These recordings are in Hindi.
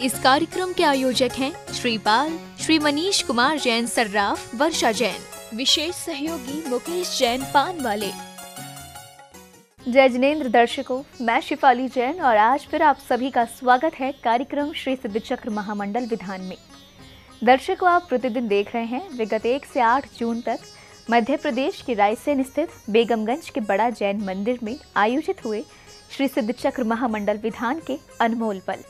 इस कार्यक्रम के आयोजक हैं श्री पाल, श्री मनीष कुमार जैन सर्राफ, वर्षा जैन। विशेष सहयोगी मुकेश जैन पान वाले। जय जिनेंद्र दर्शकों, मैं शिफाली जैन और आज फिर आप सभी का स्वागत है कार्यक्रम श्री सिद्धचक्र महामंडल विधान में। दर्शकों, आप प्रतिदिन देख रहे हैं विगत 1 से 8 जून तक मध्य प्रदेश के रायसेन स्थित बेगमगंज के बड़ा जैन मंदिर में आयोजित हुए श्री सिद्धचक्र महामंडल विधान के अनमोल पल।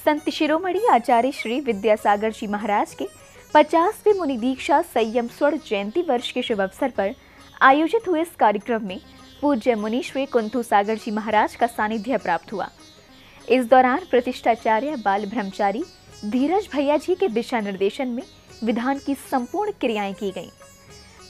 संत शिरोमणि आचार्य श्री विद्यासागर जी महाराज के 50वें मुनि दीक्षा संयम स्वर्ण जयंती वर्ष के शुभ अवसर पर आयोजित हुए इस कार्यक्रम में पूज्य मुनि श्री कुंथू सागर जी महाराज का सानिध्य प्राप्त हुआ। इस दौरान प्रतिष्ठाचार्य बाल ब्रह्मचारी धीरज भैया जी के दिशा निर्देशन में विधान की संपूर्ण क्रियाएं की गईं।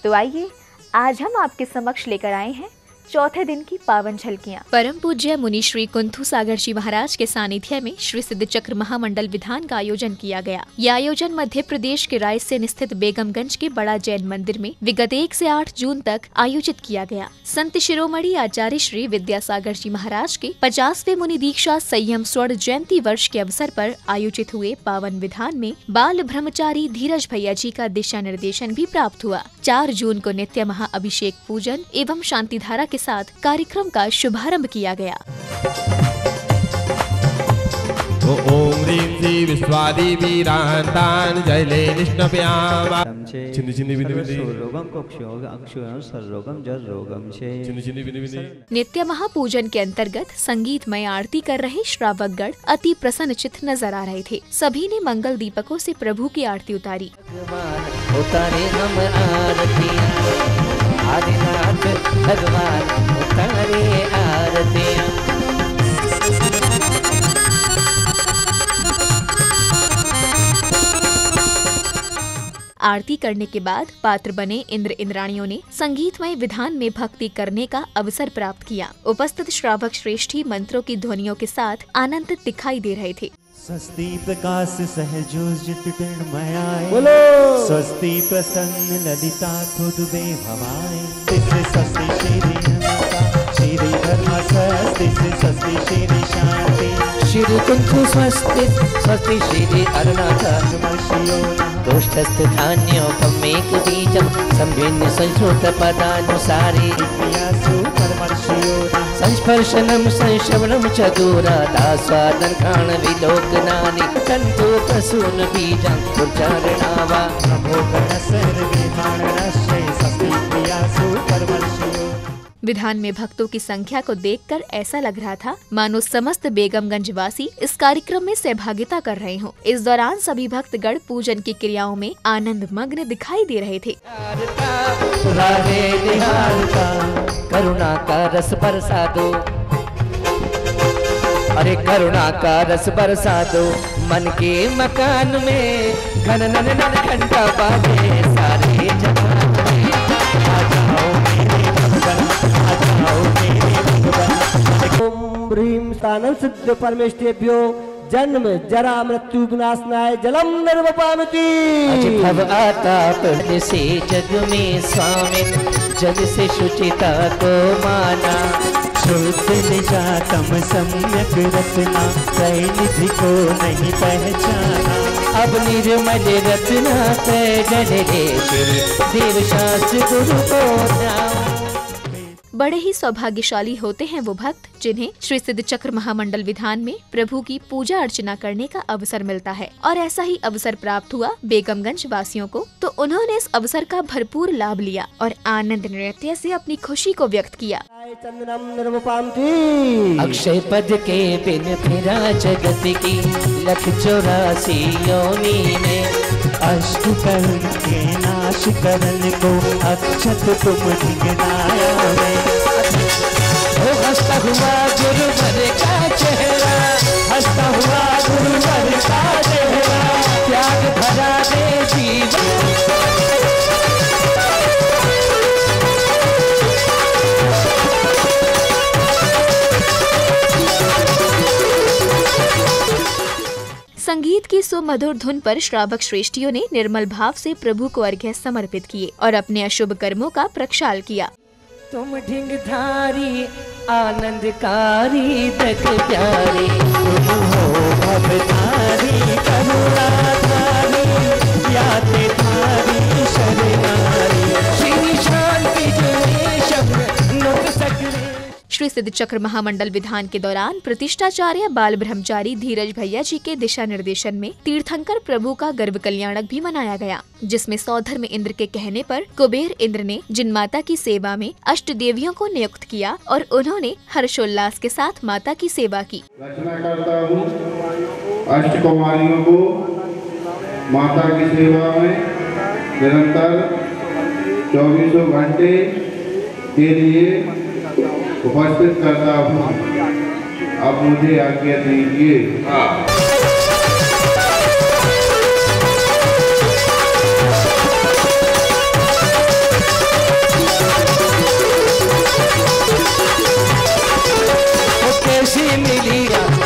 तो आइए आज हम आपके समक्ष लेकर आए हैं चौथे दिन की पावन झलकियां। परम पूज्य मुनि श्री कुंथू सागर जी महाराज के सानिध्य में श्री सिद्धचक्र महामंडल विधान का आयोजन किया गया। यह आयोजन मध्य प्रदेश के रायसेन स्थित बेगमगंज के बड़ा जैन मंदिर में विगत 1 से 8 जून तक आयोजित किया गया। संत शिरोमणि आचार्य श्री विद्यासागर जी महाराज के 50वें मुनि दीक्षा संयम स्वर्ण जयंती वर्ष के अवसर पर आयोजित हुए पावन विधान में बाल ब्रह्मचारी धीरज भैया जी का दिशा निर्देशन भी प्राप्त हुआ। 4 जून को नित्य महाअभिषेक पूजन एवं शांति धारा के साथ कार्यक्रम का शुभारंभ किया गया। ओम ह्रीं श्री विश्वादी वीरांतान जयले निष्णप्यामा नित्य महापूजन के अंतर्गत संगीतमय आरती कर रहे श्रावकगण अति प्रसन्न चित्त नजर आ रहे थे। सभी ने मंगल दीपकों से प्रभु की आरती उतारी। उतारे हम आदिनाथ भगवान उतारे आरतियां। आरती करने के बाद पात्र बने इंद्र इंद्राणियों ने संगीतमय विधान में भक्ति करने का अवसर प्राप्त किया। उपस्थित श्रावक श्रेष्ठी मंत्रों की ध्वनियों के साथ आनंदित दिखाई दे रहे थे। स्वस्ति प्रकाश सहजोज तृणमयाय स्वस्ति प्रसन्न ललिता खुदबे भवाय स्वस्ति श्री धर्म स्वस्ति स्वस्ति शांति श्री कुंथु स्वस्ति स्वस्ति श्री अरुणाचल गोष्ठस्थ धान्योपमेक बीजम संभिन्न संश्रुत पदानुसारे संस्पर्शनम संश्रवणम च दूरादास्वादन घ्राण विलोकनानि तंतु प्रसून बीजं उच्चारणावा नमो गणसर्वे मानरश्ये स्वस्ति प्रियासु परमर्षियो। विधान में भक्तों की संख्या को देखकर ऐसा लग रहा था मानो समस्त बेगमगंज वासी इस कार्यक्रम में सहभागिता कर रहे हों। इस दौरान सभी भक्तगण पूजन की क्रियाओं में आनंद मग्न दिखाई दे रहे थे। करुणा का रस बरसा दो, अरे करुणा का रस बरसा दो, मन के मकान में घन नन नन घंटा बाजे सारे जहान में। ओम ह्रीं स्थानं सिद्ध परमेष्ठेभ्यो जन्म जरा मृत्यु विनाशनाय जलम निर्वपामिति। भव आताप से जग में स्वामी जग से शुचिता को माना। शुद्ध निजातम सम्यक रत्ना कई निधि को नहीं पहचाना। अब निर्मल रत्ना कह गणेश्वर देव शास्त्र गुरु को नाम। बड़े ही सौभाग्यशाली होते हैं वो भक्त जिन्हें श्री सिद्धचक्र महामंडल विधान में प्रभु की पूजा अर्चना करने का अवसर मिलता है। और ऐसा ही अवसर प्राप्त हुआ बेगमगंज वासियों को, तो उन्होंने इस अवसर का भरपूर लाभ लिया और आनंद नृत्य से अपनी खुशी को व्यक्त किया। अक्षय पद के बिन फिरा जगत की लख 84 योनि में। अष्ट कर्ण के नाश करन को अक्षत तुम ढिंगनाया है। हंसता हुआ गुरुवर का चेहरा, हंसता हुआ गुरुवर का चेहरा, त्याग भरा दे जीवन। संगीत की सुमधुर धुन पर श्रावक श्रेष्ठियों ने निर्मल भाव से प्रभु को अर्घ्य समर्पित किए और अपने अशुभ कर्मों का प्रक्षाल किया। तुम ढिंगधारी आनंदकारी तक प्यारे तुम हो अवतारी करुणा धारी याते धारी शरणारी श्री शांति जुए शब्द नुक सकरे। श्री सिद्ध चक्र महामंडल विधान के दौरान प्रतिष्ठाचार्य बाल ब्रह्मचारी धीरज भैया जी के दिशा निर्देशन में तीर्थंकर प्रभु का गर्भ कल्याणक भी मनाया गया, जिसमें सौधर्म इंद्र के कहने पर कुबेर इंद्र ने जिन माता की सेवा में अष्ट देवियों को नियुक्त किया और उन्होंने हर्षोल्लास के साथ माता की सेवा की। रचना करता हूँ अष्ट कुमारियों को माता की सेवा में निरंतर 24 घंटे के लिए उपस्थित करता हूँ। अब मुझे आज्ञा दीजिए। कैसी मिली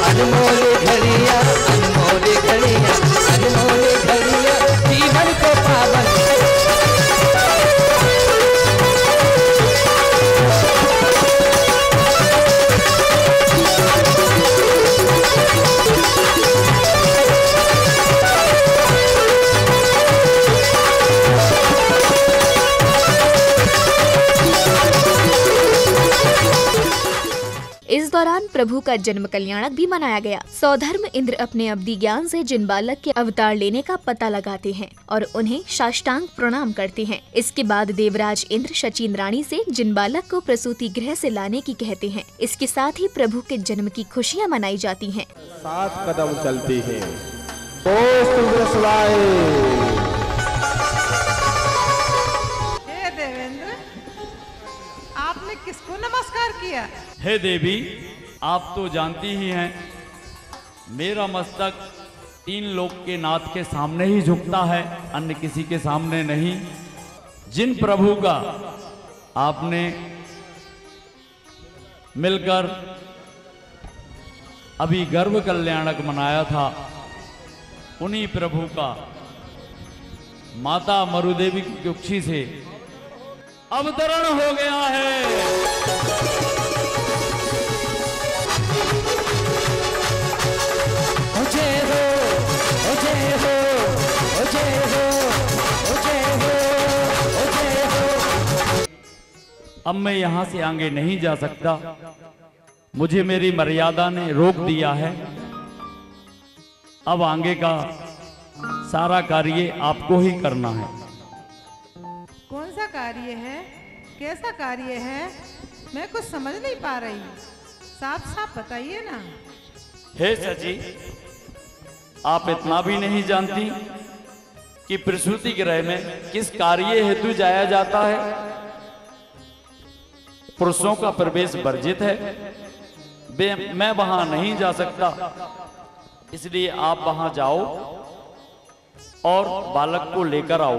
अनमोल घड़िया अनमोल घड़िया अनमोल घड़िया जीवन को पावन। इस दौरान प्रभु का जन्म कल्याणक भी मनाया गया। सौधर्म इंद्र अपने अवधि ज्ञान से जिन बालक के अवतार लेने का पता लगाते हैं और उन्हें साष्टांग प्रणाम करते हैं। इसके बाद देवराज इंद्र शचीन्द्राणी से जिन बालक को प्रसूति गृह से लाने की कहते हैं। इसके साथ ही प्रभु के जन्म की खुशियाँ मनाई जाती हैं। 7 कदम चलती है। हे देवेंद्र, आपने किसको नमस्कार किया? हे देवी, आप तो जानती ही हैं, मेरा मस्तक 3 लोक के नाथ के सामने ही झुकता है, अन्य किसी के सामने नहीं। जिन प्रभु का आपने मिलकर अभी गर्भ कल्याणक मनाया था, उन्हीं प्रभु का माता मरुदेवी की कुक्षी से अवतरण हो गया है। अब मैं यहाँ से आगे नहीं जा सकता, मुझे मेरी मर्यादा ने रोक दिया है। अब आगे का सारा कार्य आपको ही करना है। कौन सा कार्य है? कैसा कार्य है? मैं कुछ समझ नहीं पा रही, साफ साफ बताइए ना। हे सची, आप इतना भी नहीं जानती कि प्रसूति गृह में किस कार्य हेतु जाया जाता है? पुरुषों का प्रवेश वर्जित है, मैं वहां नहीं जा सकता, इसलिए आप वहां जाओ और बालक को लेकर आओ।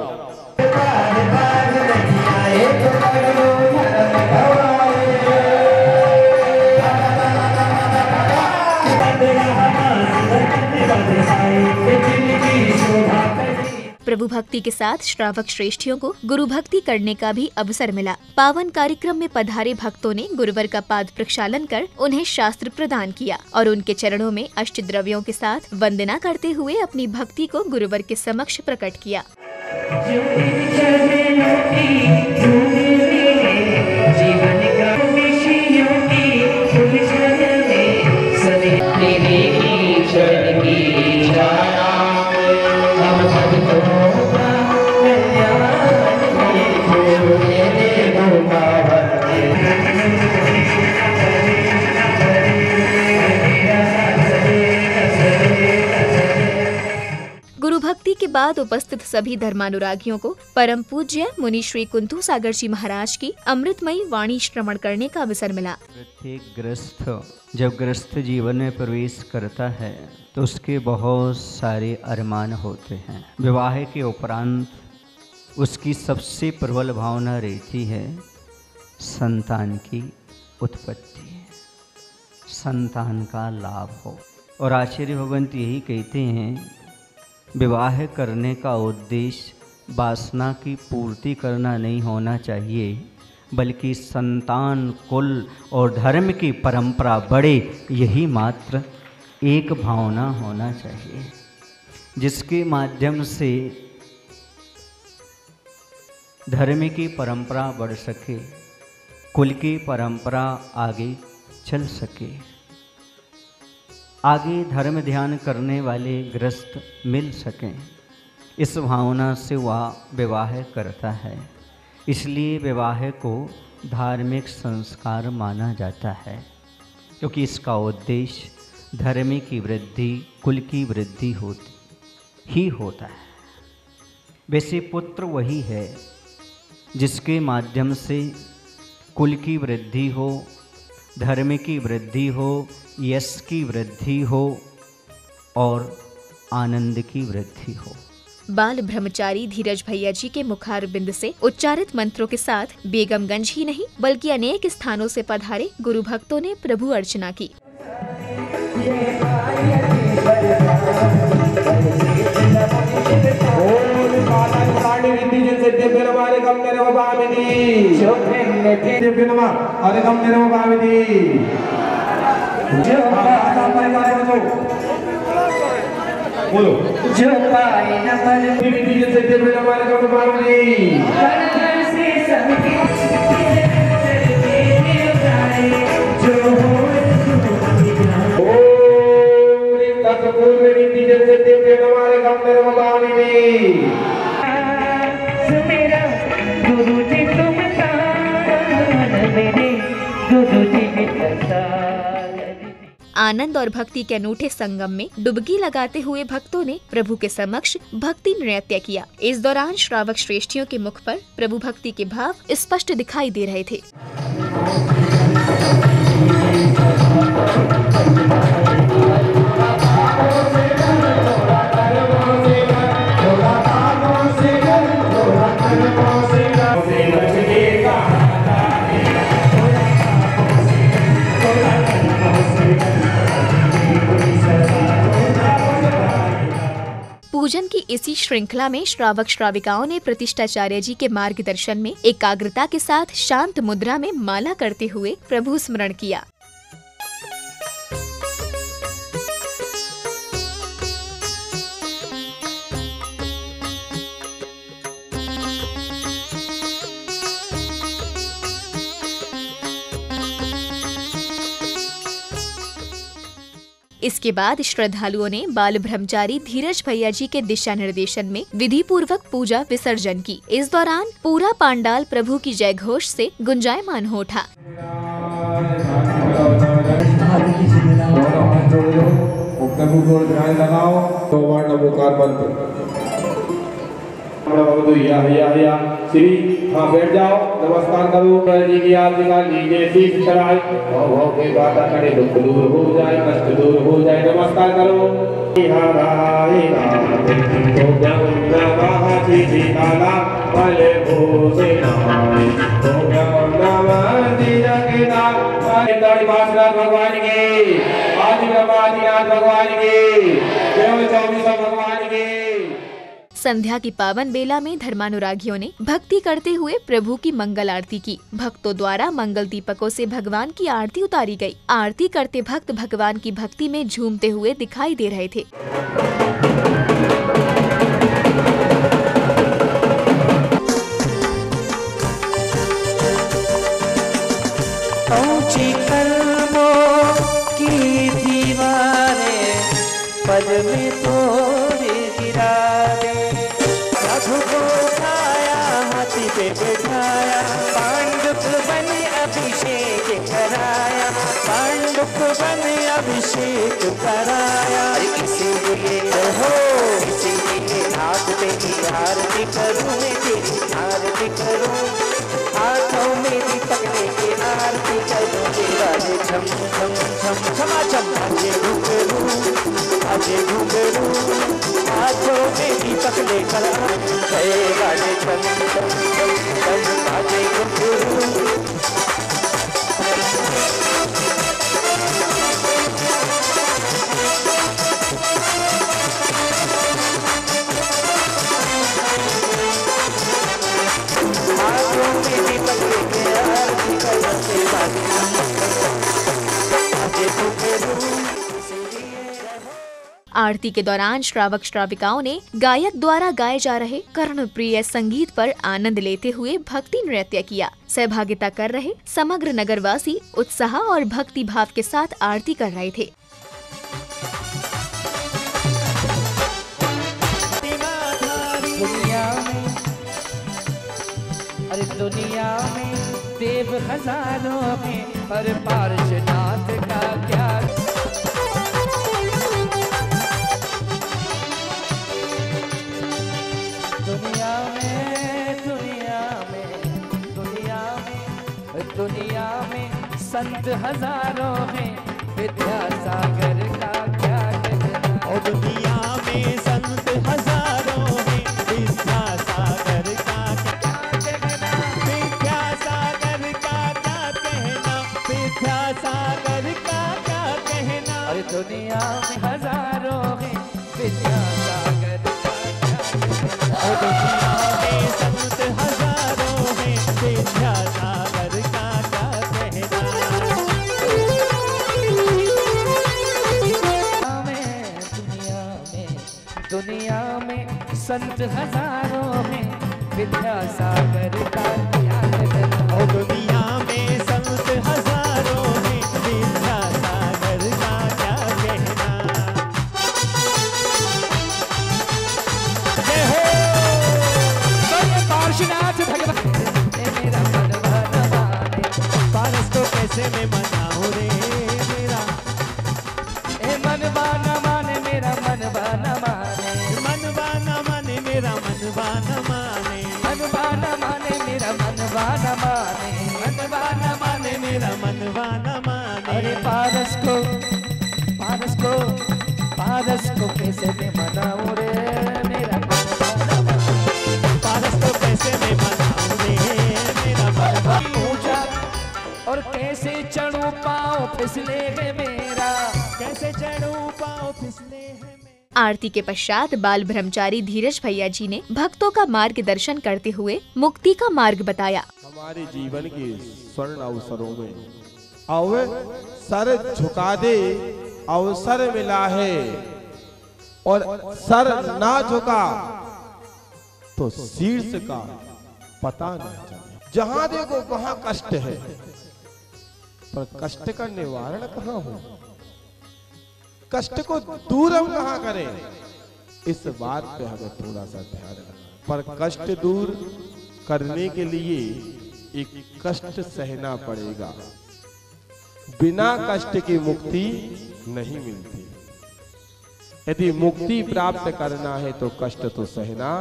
प्रभु भक्ति के साथ श्रावक श्रेष्ठियों को गुरु भक्ति करने का भी अवसर मिला। पावन कार्यक्रम में पधारे भक्तों ने गुरुवर का पाद प्रक्षालन कर उन्हें शास्त्र प्रदान किया और उनके चरणों में अष्ट द्रव्यों के साथ वंदना करते हुए अपनी भक्ति को गुरुवर के समक्ष प्रकट किया। गुरु भक्ति के बाद उपस्थित सभी धर्मानुरागियों को परम पूज्य मुनि श्री कुंथू सागर जी महाराज की अमृतमयी वाणी श्रवण करने का अवसर मिला। प्रत्येक गृहस्थ जब गृहस्थ जीवन में प्रवेश करता है तो उसके बहुत सारे अरमान होते हैं। विवाह के उपरांत उसकी सबसे प्रबल भावना रहती है संतान की उत्पत्ति, संतान का लाभ हो। और आचार्य भगवंत यही कहते हैं, विवाह करने का उद्देश्य वासना की पूर्ति करना नहीं होना चाहिए, बल्कि संतान, कुल और धर्म की परंपरा बढ़े, यही मात्र एक भावना होना चाहिए जिसके माध्यम से धर्म की परंपरा बढ़ सके, कुल की परंपरा आगे चल सके, आगे धर्म ध्यान करने वाले गृहस्थ मिल सकें। इस भावना से वह विवाह करता है। इसलिए विवाह को धार्मिक संस्कार माना जाता है, क्योंकि इसका उद्देश्य धर्म की वृद्धि, कुल की वृद्धि होता है। वैसे पुत्र वही है जिसके माध्यम से कुल की वृद्धि हो, धर्म की वृद्धि हो, यश की वृद्धि हो और आनंद की वृद्धि हो। बाल ब्रह्मचारी धीरज भैया जी के मुखारबिंद से उच्चारित मंत्रों के साथ बेगमगंज ही नहीं बल्कि अनेक स्थानों से पधारे गुरु भक्तों ने प्रभु अर्चना की। बोलो जो पाए न पर से हमारे कम पावनी से सबके जो हो तत्पूर्व रीति जैसे देव हमारे कम पावनी मेरा गुरु जी तुम मेरे गुरु जी आनंद और भक्ति के अनूठे संगम में डुबकी लगाते हुए भक्तों ने प्रभु के समक्ष भक्ति नृत्य किया। इस दौरान श्रावक श्रेष्ठियों के मुख पर प्रभु भक्ति के भाव स्पष्ट दिखाई दे रहे थे। पूजन की इसी श्रृंखला में श्रावक श्राविकाओं ने प्रतिष्ठाचार्य जी के मार्गदर्शन में एकाग्रता के साथ शांत मुद्रा में माला करते हुए प्रभु स्मरण किया। इसके बाद श्रद्धालुओं ने बाल ब्रह्मचारी धीरज भैया जी के दिशा निर्देशन में विधि पूर्वक पूजा विसर्जन की। इस दौरान पूरा पांडाल प्रभु की जय घोष से गुंजायमान हो उठा। प्रभु को ध्यान लगाओ तो वर्ण मुकार बंद श्री हाँ बैठ जाओ, नमस्कार करो जी की आरती का लीजिए शीश चढ़ाए भव के बाधा करे दुख दूर हो जाए, कष्ट दूर हो जाए। नमस्कार करो भगवान की आदिनाथ भगवान की देव 24 भगवान की। संध्या की पावन बेला में धर्मानुरागियों ने भक्ति करते हुए प्रभु की मंगल आरती की। भक्तों द्वारा मंगल दीपकों से भगवान की आरती उतारी गई। आरती करते भक्त भगवान की भक्ति में झूमते हुए दिखाई दे रहे थे। ऊंची कलमों की दीवारें पद में तोड़ गिरा दे, प्रभु को उठाया हाथी पे बिठाया, पांडुप बन अभिषेक कराया, पांडुप बन अभिषेक कराया। इसीलिए हो, इसीलिए हाथ पे की आरती करूं, तेरी आरती करूं, हाथों में दीपक लेके आरती करूं, तेरा झम झम झम झमा झम अजय घुंघरू, अजय घुंघरू, हाथों में दीपक लेकर जय गाजे झम झम झम झम अजय घुंघरू। आरती के दौरान श्रावक श्राविकाओं ने गायक द्वारा गाए जा रहे कर्णप्रिय संगीत पर आनंद लेते हुए भक्ति नृत्य किया। सहभागिता कर रहे समग्र नगरवासी उत्साह और भक्ति भाव के साथ आरती कर रहे थे। दुनिया में देव हजारों में पर पार्श्वनाथ का क्या। दुनिया में संत हजारों में विद्यासागर का क्या कहना। और दुनिया में संत हजारों में विद्यासागर का क्या कहना। विद्यासागर का क्या कहना। विद्यासागर का क्या कहना। और दुनिया में हजारों में विद्यासागर का क्या कहना। और दुनिया में संत हजारों में विद्यासागर का दुनिया में संत हजारों में विद्यासागर का क्या कहना। और दुनिया में संत हजारों में विद्यासागर का क्या कहना। जय हो पार्श्वनाथ भगवान। मेरा मन माने पारस को कैसे मैं मनाऊं रे मेरा। मन बाना माने मेरा मन बाना माने। मनवा न माने मेरा मनवा न माने। मनवा न माने मेरा मनवा न माने। मनवा न माने मेरा मनवा न माने। अरे पारस को कैसे मैं मनाऊं रे मेरा मनवा न माने। पारस को कैसे मैं मनाऊं रे मेरा मनवा। ऊंचा और कैसे चढ़ूं पाँव फिसले है मेरा। कैसे चढ़ूं पाँव फिसले है। आरती के पश्चात बाल ब्रह्मचारी धीरज भैया जी ने भक्तों का मार्गदर्शन करते हुए मुक्ति का मार्ग बताया। हमारे जीवन के स्वर्ण अवसरों में सर झुका दे अवसर मिला है, और सर ना झुका तो शीर्ष का पता न चले। जहां देखो वहां कष्ट है, पर कष्ट का निवारण कहाँ हो, कष्ट को दूर हम कहाँ करें, इस बात पे हमें थोड़ा सा ध्यान रखना। पर कष्ट दूर करने के लिए एक कष्ट सहना पड़ेगा। बिना कष्ट की मुक्ति नहीं मिलती। यदि मुक्ति प्राप्त करना है तो कष्ट तो सहना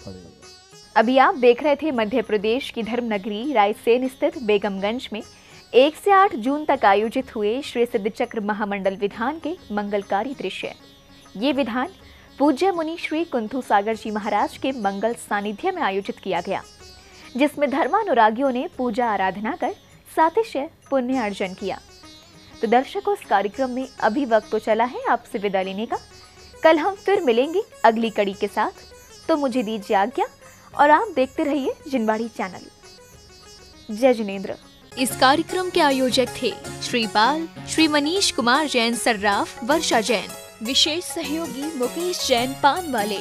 पड़ेगा। अभी आप देख रहे थे मध्य प्रदेश की धर्म नगरी रायसेन स्थित बेगमगंज में 1 से 8 जून तक आयोजित हुए श्री सिद्धचक्र महामंडल विधान के मंगलकारी दृश्य। ये विधान पूज्य मुनि श्री कुंथू सागर जी महाराज के मंगल सानिध्य में आयोजित किया गया, जिसमें धर्मानुरागियों ने पूजा आराधना कर सातिशय पुण्य अर्जन किया। तो दर्शकों, इस कार्यक्रम में अभी वक्त तो चला है आपसे विदा लेने का। कल हम फिर मिलेंगे अगली कड़ी के साथ, तो मुझे दीजिए आज्ञा और आप देखते रहिए जिनवाड़ी चैनल। जय जिनेंद्र। इस कार्यक्रम के आयोजक थे श्री पाल, श्री मनीष कुमार जैन सर्राफ, वर्षा जैन। विशेष सहयोगी मुकेश जैन पान वाले।